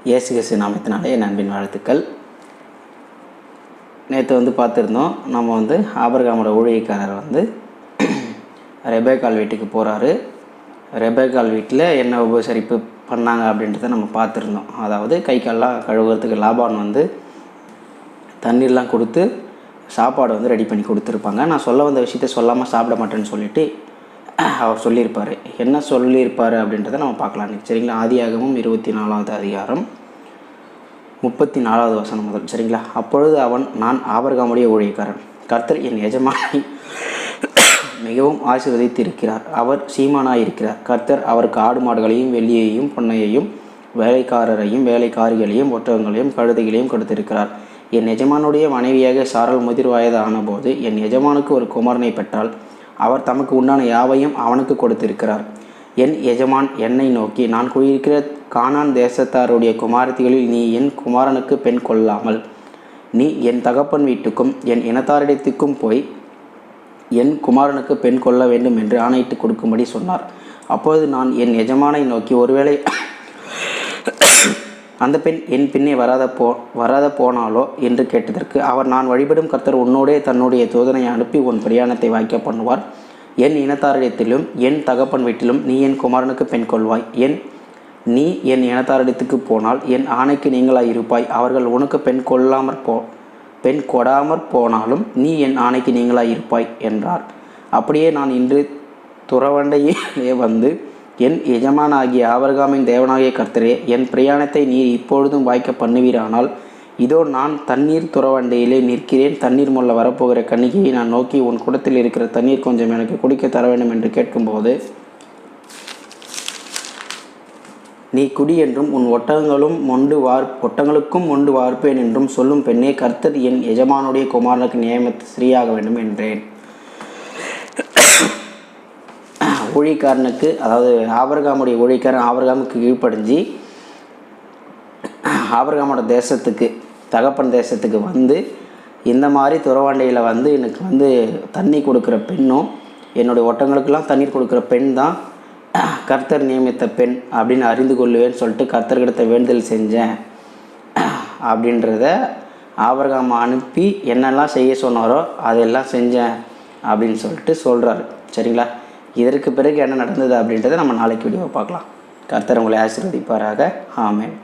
இயேசு கிறிஸ்து நாமத்தினாலே என் அன்பின் வாழ்த்துக்கள். நேற்று பார்த்துருந்தோம், நம்ம ஆபிரகாமோட ஊழியக்காரர் ரெபேக்காள் வீட்டுக்கு போகிறாரு. ரெபேக்காள் வீட்டில் என்ன உபசரிப்பு பண்ணாங்க அப்படின்றத நம்ம பார்த்துருந்தோம். அதாவது கை கால்லாம் கழுவுறதுக்கு லாபான் தண்ணீர்லாம் கொடுத்து சாப்பாடு ரெடி பண்ணி கொடுத்துருப்பாங்க. நான் சொல்ல வந்த விஷயத்த சொல்லாமல் சாப்பிட மாட்டேன்னு சொல்லிவிட்டு அவர் சொல்லியிருப்பார். என்ன சொல்லியிருப்பார் அப்படின்றத நம்ம பார்க்கலாம் சரிங்களா. ஆதியாகமம் 24வது அதிகாரம் 34வது வசனம் முதல் சரிங்களா. அப்பொழுது அவன், நான் ஆபிரகாமுடைய ஊழியக்காரன், கர்த்தர் என் எஜமானை மிகவும் ஆசீர்வதித்திருக்கிறார். அவர் சீமானாயிருக்கிறார். கர்த்தர் அவருக்கு ஆடு மாடுகளையும் வெள்ளியையும் பொன்னையையும் வேலைக்காரரையும் வேலைக்காரிகளையும் ஒட்டகங்களையும் கழுதைகளையும் கொடுத்திருக்கிறார். என் எஜமானுடைய மனைவியாக சாரல் முதிர் வயது ஆனபோது என் எஜமானுக்கு ஒரு குமாரனை பெற்றால் அவர் தமக்கு உண்டான யாவையும் அவனுக்கு கொடுத்திருக்கிறார். என் எஜமான் என்னை நோக்கி, நான் குடியிருக்கிற கானான் தேசத்தாருடைய குமாரத்திகளில் நீ என் குமாரனுக்கு பெண் கொள்ளாமல் நீ என் தகப்பன் வீட்டுக்கும் என் இனத்தாரிடத்துக்கும் போய் என் குமாரனுக்கு பெண் கொள்ள வேண்டும் என்று ஆணையிட்டு கொடுக்கும்படி சொன்னார். அப்பொழுது நான் என் எஜமானை நோக்கி, ஒருவேளை அந்த பெண் என் பின்னே வராத போனாலோ என்று கேட்டதற்கு அவர், நான் வழிபடும் கர்த்தர் உன்னோடே தன்னுடைய தூதனை அனுப்பி உன் பிரயாணத்தை வாய்க்க பண்ணுவார். என் இனத்தாரிடத்திலும் என் தகப்பன் வீட்டிலும் நீ என் குமாரனுக்கு பெண் கொள்வாய். நீ என் இனத்தாரிடத்துக்கு போனால் என் ஆணைக்கு நீங்களாய் இருப்பாய். அவர்கள் உனக்கு பெண் கொடாமற் போனாலும் நீ என் ஆணைக்கு நீங்களாய் இருப்பாய் என்றார். அப்படியே நான் இன்று துறவண்டையிலே என் எஜமானாகிய ஆபிரகாமின் தேவனாகிய கர்த்தரே, என் பிரயாணத்தை நீர் இப்பொழுதும் வாய்க்க பண்ணுவீரானால், இதோ நான் தண்ணீர் துறவண்டையிலே நிற்கிறேன். தண்ணீர் முள்ள வரப்போகிற கன்னிகையை நான் நோக்கி, உன் குடத்தில் இருக்கிற தண்ணீர் கொஞ்சம் எனக்கு குடிக்க தர வேண்டும் என்று கேட்கும்போது, நீ குடி என்றும் உன் ஒட்டங்களுக்கும் மொண்டு வார்ப்பேன் என்றும் சொல்லும் பெண்ணே, கர்த்தர் என் எஜமானுடைய குமாரனுக்கு நியமித்து ஸ்ரீயாக வேண்டும் என்றேன். ஊழியக்காரனுக்கு, அதாவது ஆபிரகாமுடைய ஊழியக்காரன் ஆபிரகாமுக்கு கீழ்ப்படிஞ்சு ஆபிரகாமோட தேசத்துக்கு, தகப்பன் தேசத்துக்கு இந்த மாதிரி துறவாண்டையில் எனக்கு தண்ணி கொடுக்குற பெண்ணும் என்னுடைய ஒட்டங்களுக்கெல்லாம் தண்ணீர் கொடுக்குற பெண் தான் கர்த்தர் நியமித்த பெண் அப்படின்னு அறிந்து கொள்ளுவேன்னு சொல்லிட்டு கர்த்தர்கிட்ட வேண்டுதல் செஞ்சேன் அப்படின்றத ஆபிரகாம் அனுப்பி என்னெல்லாம் செய்ய சொன்னாரோ அதெல்லாம் செஞ்சேன் அப்படின்னு சொல்லிட்டு சொல்கிறாரு சரிங்களா. இதற்கு பிறகு என்ன நடந்தது அப்படின்றத நம்ம நாளைக்கு வீடியோ பார்க்கலாம். கர்த்தர் உங்களை ஆசீர்வதிப்பாராக. ஆமென்.